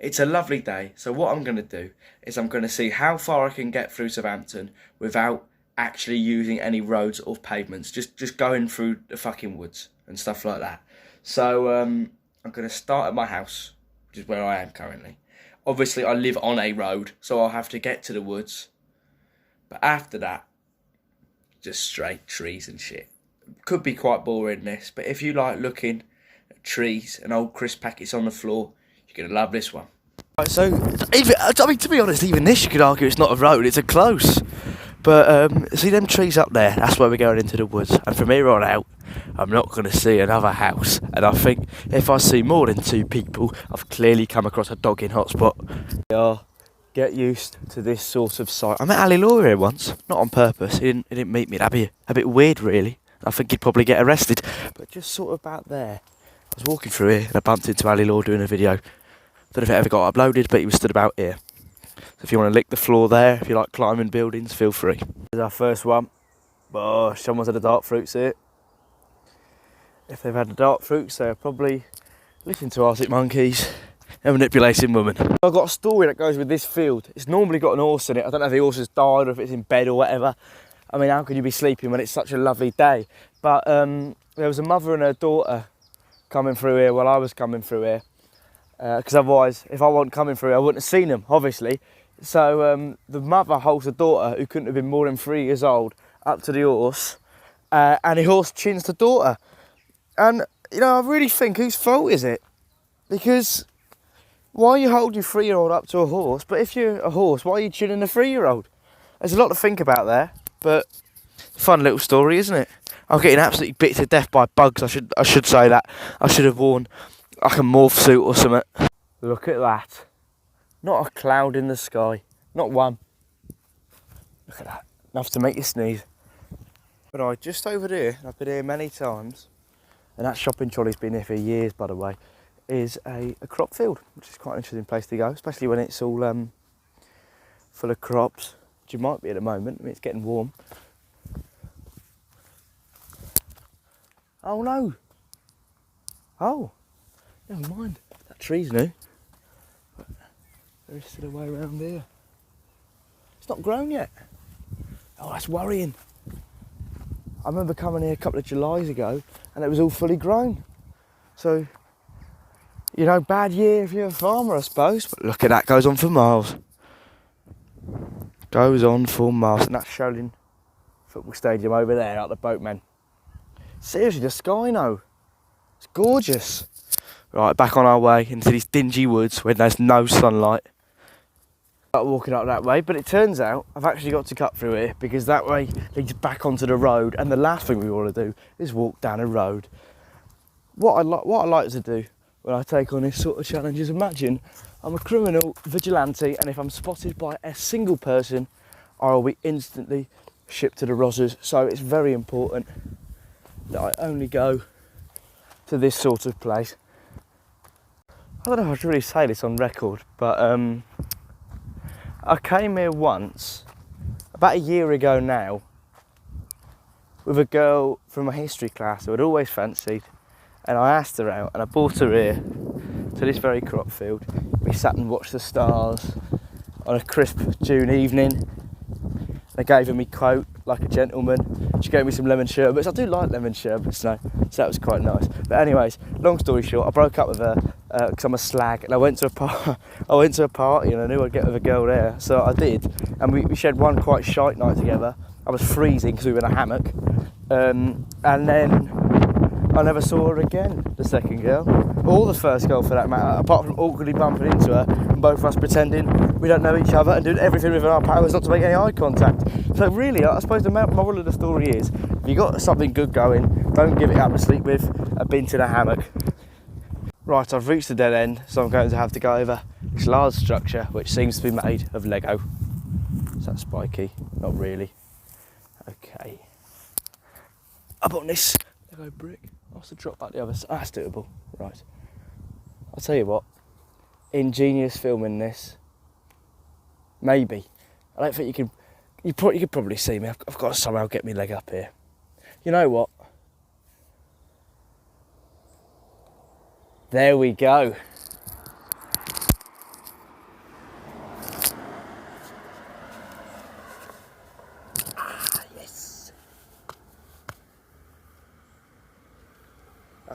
It's a lovely day, so what I'm going to do is I'm going to see how far I can get through Southampton without actually using any roads or pavements, just going through the fucking woods and stuff like that. So I'm going to start at my house, which is where I am currently. Obviously, I live on a road, so I'll have to get to the woods. But after that, just straight trees and shit. Could be quite boring, this, but if you like looking at trees and old crisp packets on the floor, you're going to love this one. Right, so, to be honest, even this you could argue it's not a road, it's a close. But, see them trees up there, that's where we're going into the woods. And from here on out, I'm not going to see another house. And I think if I see more than 2 people, I've clearly come across a dogging hotspot. Yeah, get used to this sort of sight. I met Ali Law here once, not on purpose. He didn't meet me. That'd be a bit weird, really. I think he'd probably get arrested. But just sort of about there, I was walking through here and I bumped into Ali Law doing a video. Don't know if it ever got uploaded, but he was stood about here. So if you want to lick the floor there, if you like climbing buildings, feel free. Here's our first one. Oh, someone's had the dark fruits here. If they've had the dark fruits, they're probably listening to Arctic Monkeys and manipulating women. I've got a story that goes with this field. It's normally got an horse in it. I don't know if the horse has died or if it's in bed or whatever. I mean, how could you be sleeping when it's such a lovely day? But there was a mother and her daughter coming through here while I was coming through here. Because otherwise, if I wasn't coming through, I wouldn't have seen them, obviously. So the mother holds the daughter, who couldn't have been more than 3 years old, up to the horse. And the horse chins the daughter. And, you know, I really think, whose fault is it? Because why are you holding your 3-year-old up to a horse? But if you're a horse, why are you chinning a 3-year-old? There's a lot to think about there. But fun little story, isn't it? I'm getting absolutely bit to death by bugs. I should say that. I should have worn like a morph suit or something. Look at that. Not a cloud in the sky. Not one. Look at that. Enough to make you sneeze. But I just over there, I've been here many times, and that shopping trolley's been here for years, by the way, is a crop field, which is quite an interesting place to go, especially when it's all full of crops. Which you might be at the moment. I mean, it's getting warm. Oh no! Oh, never mind. That tree's new. But there is still a way around here. It's not grown yet. Oh, that's worrying. I remember coming here a couple of Julys ago, and it was all fully grown. So, you know, bad year if you're a farmer, I suppose. But look at that, goes on for miles. Goes on for miles, and that's Sholing football stadium over there, out the boatmen. Seriously, the sky now. It's gorgeous. Right, back on our way into these dingy woods where there's no sunlight. I'm walking up that way, but it turns out I've actually got to cut through here because that way leads back onto the road, and the last thing we want to do is walk down a road. What I like to do when I take on this sort of challenge is imagine I'm a criminal vigilante, and if I'm spotted by a single person, I will be instantly shipped to the Rozzers. So it's very important that I only go to this sort of place. I don't know if I should really say this on record, but I came here once, about a year ago now, with a girl from my history class who I'd always fancied, and I asked her out and I brought her here to this very crop field. We sat and watched the stars on a crisp June evening. I gave her my coat like a gentleman. She gave me some lemon sherbets. I do like lemon sherbets now, so that was quite nice. But anyways, long story short, I broke up with her because I'm a slag, and I went to a party and I knew I'd get with a girl there, so I did. And we shared one quite shite night together. I was freezing because we were in a hammock, and then I never saw her again, the second girl, or the first girl for that matter, apart from awkwardly bumping into her and both of us pretending we don't know each other and doing everything within our powers not to make any eye contact. So really, I suppose the moral of the story is, if you got something good going, don't give it up to sleep with. I've been to the hammock. Right, I've reached the dead end, so I'm going to have to go over this large structure which seems to be made of Lego. Is that spiky? Not really. Okay. Up on this Lego brick. I'll have to drop back the other side. That's doable. Right. I'll tell you what. Ingenious filming this. Maybe. I don't think you can. You could probably see me. I've got to somehow get my leg up here. You know what? There we go.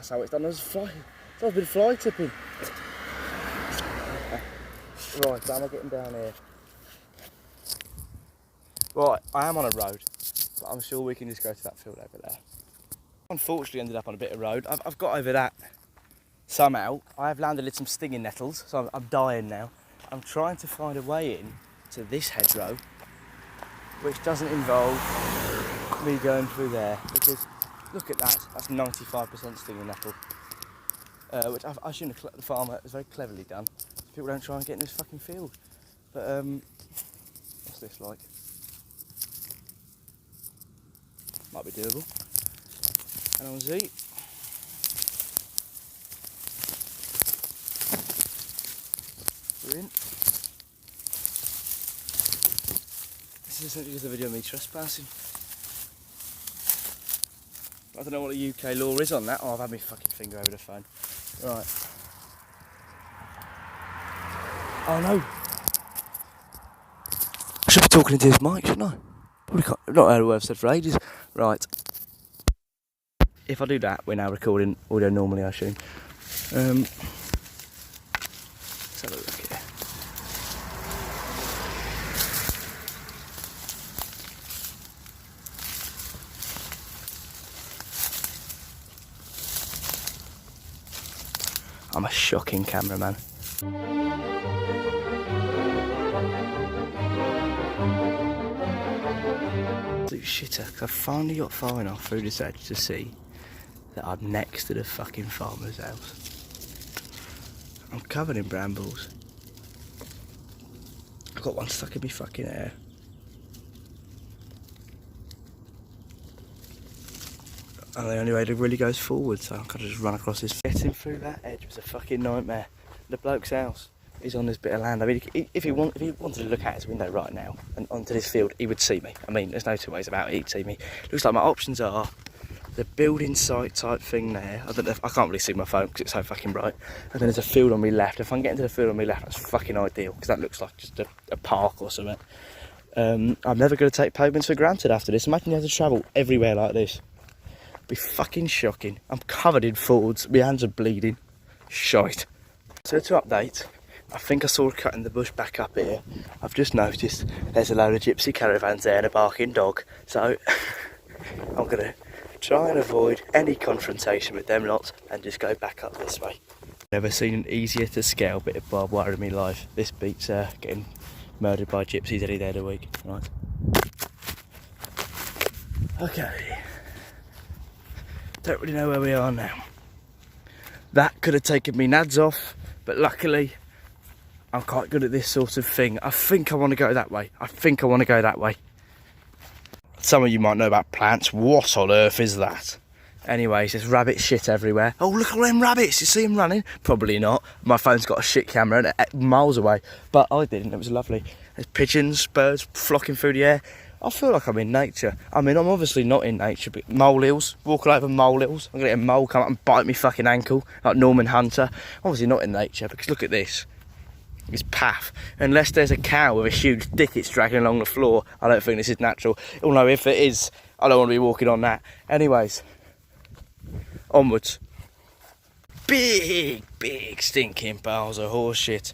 that's how it's done. There's been fly tipping. Right, how am I getting down here? Right, I am on a road, but I'm sure we can just go to that field over there. Unfortunately ended up on a bit of road. I've got over that somehow. I have landed in some stinging nettles, so I'm dying now. I'm trying to find a way in to this hedgerow, which doesn't involve me going through there, because look at that, that's 95% stinging nettle. Which I assume the farmer has very cleverly done. People don't try and get in this fucking field. But what's this like? Might be doable. And on Z. Brilliant. This is essentially just a video of me trespassing. I don't know what the UK law is on that. Oh, I've had my fucking finger over the phone. Right. Oh no. I should be talking into this mic, shouldn't I? Probably can't. I've not heard a word I've said for ages. Right. If I do that, we're now recording audio normally, I assume. Let's have a look here. I'm a shocking cameraman. Absolute shitter, because I finally got far enough through this edge to see that I'm next to the fucking farmer's house. I'm covered in brambles. I've got one stuck in my fucking hair. And the only way to really goes forward, so I'm gonna just run across this. Getting through that edge was a fucking nightmare. The bloke's house is on this bit of land. I mean, if he wanted to look out his window right now and onto this field, he would see me. I mean, there's no two ways about it, he'd see me. Looks like my options are the building site type thing there. I don't know, I can't really see my phone because it's so fucking bright. And then there's a field on my left. If I can get into the field on my left, that's fucking ideal, because that looks like just a park or something. I'm never going to take pavements for granted after this. Imagine you have to travel everywhere like this. It'd be fucking shocking. I'm covered in folds. My hands are bleeding. Shite. So to update, I think I saw a cut in the bush back up here. I've just noticed there's a load of gypsy caravans there and a barking dog. So I'm going to try and avoid any confrontation with them lots and just go back up this way. Never seen an easier to scale bit of barbed wire in my life. This beats getting murdered by gypsies any day of the week. Right. Okay. Don't really know where we are now. That could have taken me nads off, but luckily I'm quite good at this sort of thing. I think I want to go that way. Some of you might know about plants. What on earth is that? Anyways, there's rabbit shit everywhere. Oh, look at all them rabbits. You see them running? Probably not. My phone's got a shit camera and miles away. But I didn't. It was lovely. There's pigeons, birds flocking through the air. I feel like I'm in nature. I mean, I'm obviously not in nature, but molehills, walking over molehills. I'm going to get a mole come up and bite me fucking ankle, like Norman Hunter. Obviously not in nature, because look at this. This path. Unless there's a cow with a huge dick it's dragging along the floor, I don't think this is natural. Although if it is, I don't want to be walking on that. Anyways, onwards. Big stinking piles of horse shit,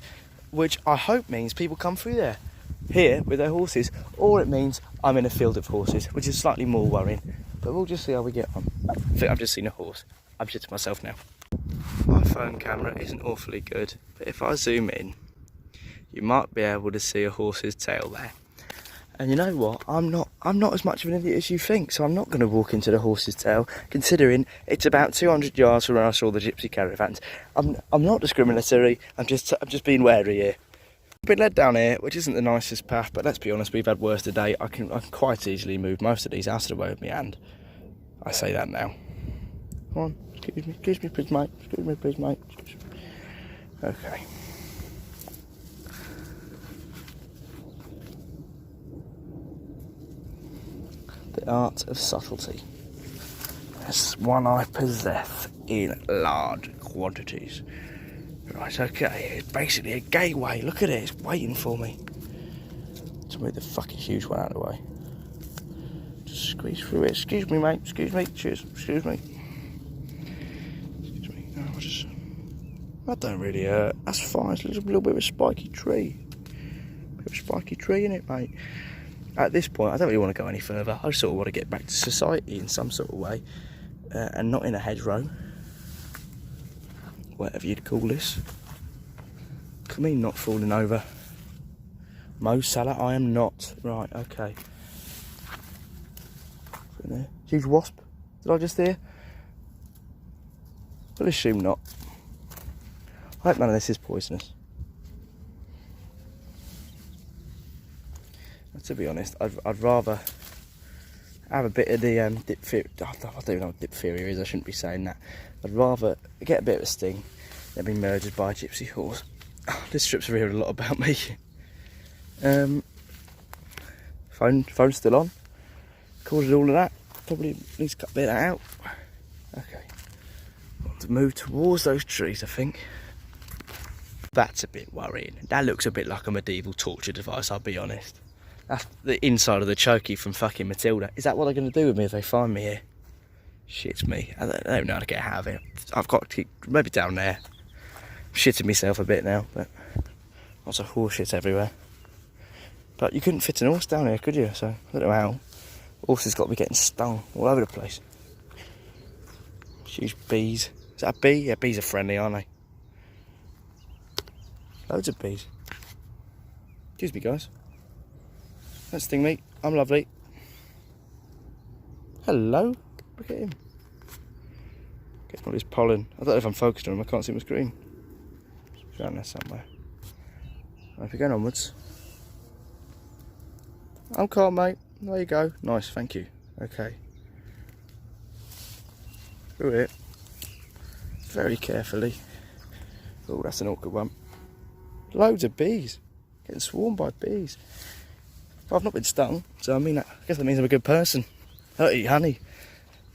which I hope means people come through there. Here with their horses, or it means I'm in a field of horses, which is slightly more worrying, but we'll just see how we get on. I think I've just seen a horse. I'm shitting myself now. My phone camera isn't awfully good, but if I zoom in, you might be able to see a horse's tail there. And you know what? I'm not as much of an idiot as you think, so I'm not going to walk into the horse's tail, considering it's about 200 yards from where I saw the gypsy caravans. I'm not discriminatory. I'm just being wary here. Been led down here, which isn't the nicest path, but let's be honest, we've had worse today. I can quite easily move most of these out of the way with my hand. I say that now. Come on, excuse me please mate, Okay. The art of subtlety. That's one I possess in large quantities. Right, okay, it's basically a gateway. Look at it, it's waiting for me. To move the fucking huge one out of the way. Just squeeze through it. Excuse me, mate. Excuse me. Cheers. Excuse me. That don't really hurt. That's fine. It's a little bit of a spiky tree. Bit of a spiky tree in it, mate. At this point, I don't really want to go any further. I just sort of want to get back to society in some sort of way, and not in a hedgerow, whatever you'd call this. I mean, not falling over. Mo Salah, I am not. Right, okay. Huge wasp. Did I just hear? I'll assume not. I hope none of this is poisonous. But to be honest, I'd rather have a bit of the diphtheria. I don't even know what diphtheria is. I shouldn't be saying that. I'd rather get a bit of a sting than be murdered by a gypsy horse. Oh, this strip's revealed a lot about me. Phone's still on. Recorded all of that. Probably needs to cut a bit of that out. Okay. Want to move towards those trees, I think. That's a bit worrying. That looks a bit like a medieval torture device, I'll be honest. That's the inside of the chokey from fucking Matilda. Is that what they're going to do with me if they find me here? Shit me. I don't know how to get out of it. I've got to keep, maybe down there. I'm shitting myself a bit now, but lots of horse shit everywhere. But you couldn't fit an horse down here, could you? So, I don't know how. Horses got to be getting stung all over the place. Huge bees. Is that a bee? Yeah, bees are friendly, aren't they? Loads of bees. Excuse me, guys. Don't sting me. I'm lovely. Hello. Look at him. Getting all this pollen. I don't know if I'm focused on him. I can't see my screen. He's around there somewhere. Right, we're going onwards. I'm calm, mate. There you go. Nice, thank you. Okay. Through it. Very carefully. Oh, that's an awkward one. Loads of bees. Getting swarmed by bees. I've not been stung, so I mean, I guess that means I'm a good person. I eat honey.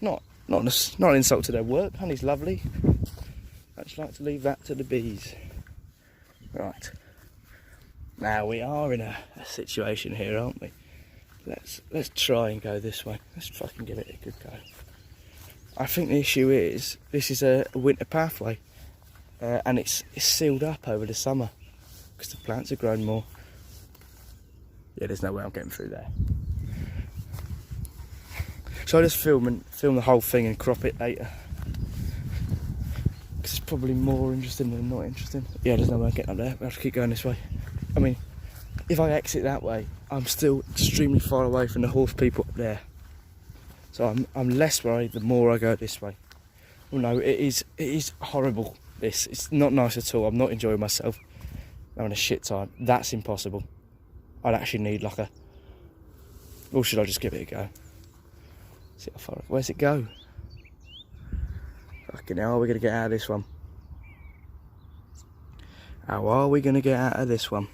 Not an insult to their work. Honey's lovely. I just like to leave that to the bees. Right. Now we are in a situation here, aren't we? Let's try and go this way. Let's fucking give it a good go. I think the issue is this is a winter pathway, and it's sealed up over the summer because the plants have grown more. Yeah, there's no way I'm getting through there. So I just film the whole thing and crop it later, because it's probably more interesting than not interesting. Yeah, there's no way I'm getting up there. We have to keep going this way. I mean, if I exit that way, I'm still extremely far away from the horse people up there. So I'm less worried the more I go this way. Well, no, it is horrible. It's not nice at all. I'm not enjoying myself. I'm having a shit time. That's impossible. I'd actually need like a... Or should I just give it a go? See how far... Where's it go? Fucking hell, how are we going to get out of this one? How are we going to get out of this one?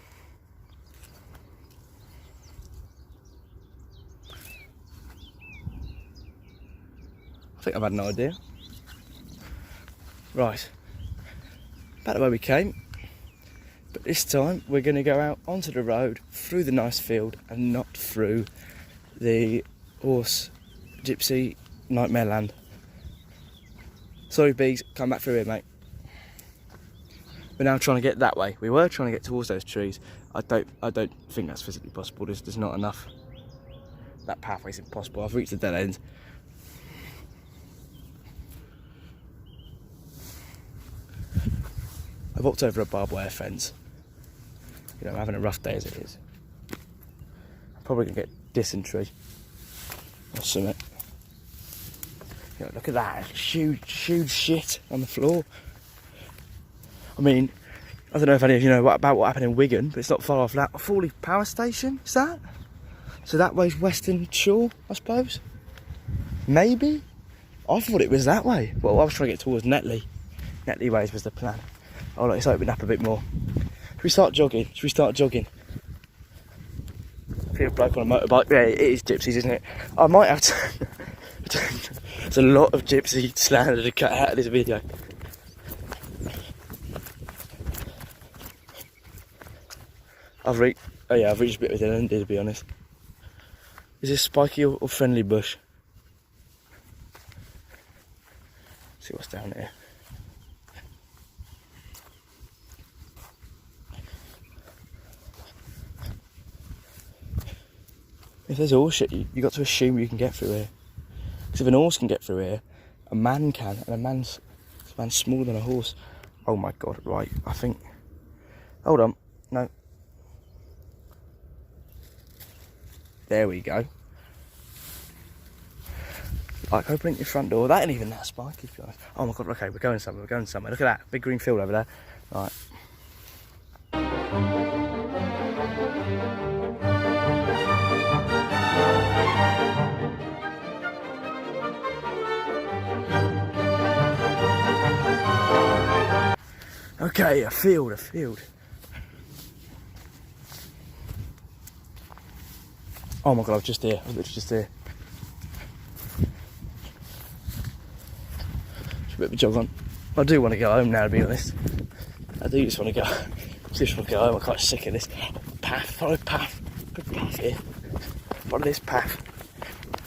I think I've had an idea. Right. Back the way we came. But this time we're going to go out onto the road, through the nice field, and not through the horse gypsy nightmare land. Sorry bees, come back through here, mate. We're now trying to get that way. We were trying to get towards those trees. I don't think that's physically possible. There's not enough. That pathway's impossible. I've reached the dead end. I've walked over a barbed wire fence. You know, I'm having a rough day as it is. I'm probably going to get dysentery or something. You know, look at that, huge shit on the floor. I mean, I don't know if any of you know about what happened in Wigan, but it's not far off that. A Fawley power station, is that? So that way's Western Shore, I suppose? Maybe? I thought it was that way. Well, I was trying to get towards Netley. Netley ways was the plan. Oh look, it's opened up a bit more. Should we start jogging? I see a bloke on a motorbike. Yeah, it is gypsies, isn't it? I might have to... There's a lot of gypsy slander to cut out of this video. I've reached a bit with it, to be honest. Is this spiky or friendly bush? Let's see what's down here. If there's horse shit, you got to assume you can get through here. Because if an horse can get through here, a man can, and a man's smaller than a horse. Oh my god, right, I think... Hold on, no. There we go. Like, opening your front door, that ain't even that spiky, to be honest. Oh my god, okay, we're going somewhere, Look at that, big green field over there. Right. Okay, a field. Oh my god, I was literally just here. Just a bit of a jog on. I do want to go home now, to be honest. I do just want to go. Home, I'm quite sick of this. Follow path. Good path here. Follow this path.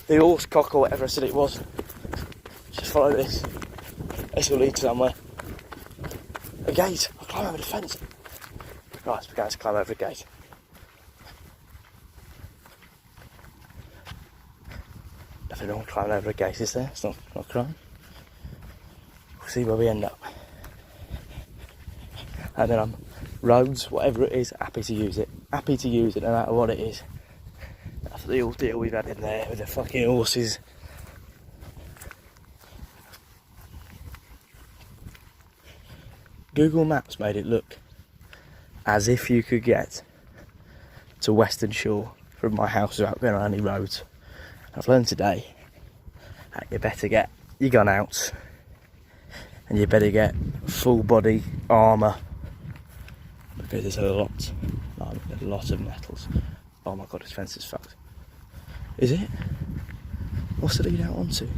The horse cock or whatever I said it was. Just follow this. This will lead somewhere. A gate. I'll climb over the fence. Right, we're going to climb over a gate. Nothing wrong with climbing over a gate, is there? It's not a crime. We'll see where we end up. And then roads, whatever it is, happy to use it. Happy to use it no matter what it is. After the ordeal we've had in there with the fucking horses. Google Maps made it look as if you could get to Western Shore from my house without going on any roads. I've learned today that you better get your gun out and you better get full body armour because there's a lot of nettles. Oh my god, this fence is fucked. Is it? What's the lead out onto? Is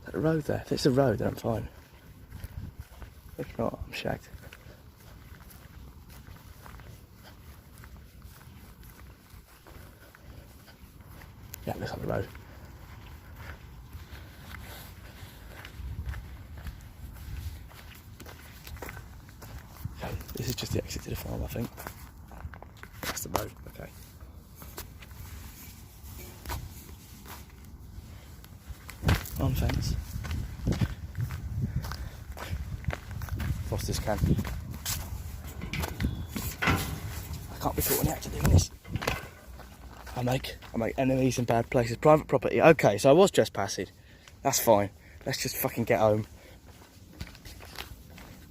that the road there? If it's the road, then I'm fine. If not, I'm shagged. Yeah, it looks like the road. Okay, this is just the exit to the farm, I think. That's the road, okay. On fence. Foster's can. I can't be caught on the act of doing this. I make enemies in bad places. Private property. Okay, so I was trespassing. That's fine. Let's just fucking get home.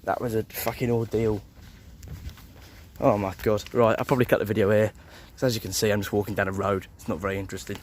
That was a fucking ordeal. Oh my god. Right, I'll probably cut the video here. Because as you can see, I'm just walking down a road. It's not very interesting.